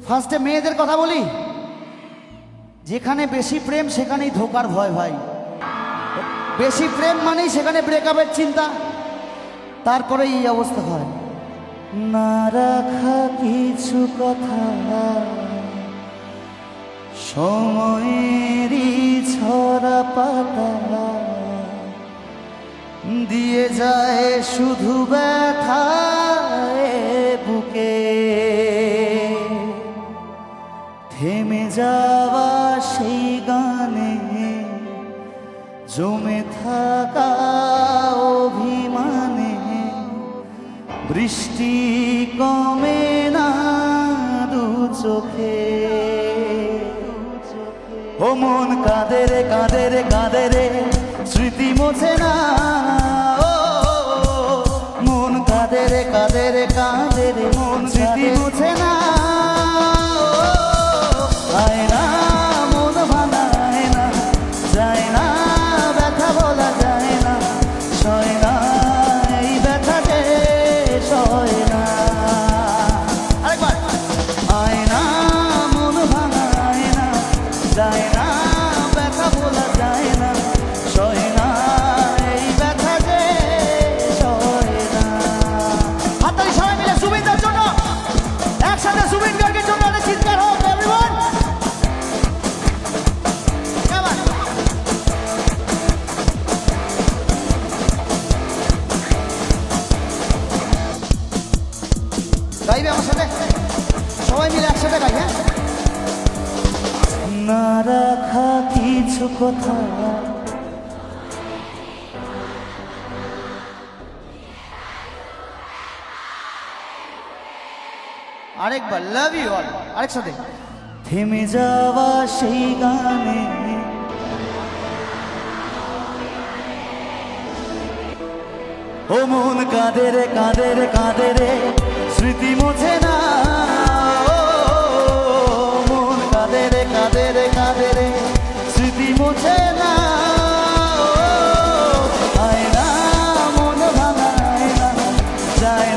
ফার্স্টে মেয়েদের কথা বলি, যেখানে বেশি প্রেম সেখানেই ধোকার ভয় ভাই। বেশি প্রেম মানেই সেখানে ব্রেকআপের চিন্তা, তারপরে এই অবস্থা হয়। না রাখা কিছু কথা সময়েরই ছড়া পাতা দিয়ে যায় শুধু ব্যথায় বুকে। থেমে যাওয়া সেই গানে জমে থাকা অভিমানে বৃষ্টি কমে না দু চোখে। ও মন কাঁদে রে কাঁদে রে কাঁদে রে স্মৃতি মোছে না। ও মন কাঁদে রে কাঁদে রে কাঁদে রে মন স্মৃতি মোছে না। আয় না মন ভাঙায় না, যায় না ব্যথা বলা যায় না, সয় না এই ব্যথা যে সয় না। আরেকবার। আয় না মন ভাঙায় না, যায় না ব্যথা বলা যায় না, সয় না এই ব্যথা যে সয় না। হাততালি সবাই মিলে সুবিন্দার জন্য, একসাথে সুবিন গার্গের জন্য একটা চিৎকার হোক এভরিওয়ান। গাইবে আমার সাথে, সবাই মিলে একসাথে গাই। হ্যাঁ, না রাখা কিছু কথা আরেকবার লাভ ইউ অল আরেক সাথে। থেমে যাওয়া সেই গানে ও মন কাঁদে রে কাঁদে রে কাঁদে রে স্মৃতি মোছে না। ও মন কাঁদে রে কাঁদে রে কাঁদে রে স্মৃতি মোছে না। আয় না মন ভাঙায় না, যায়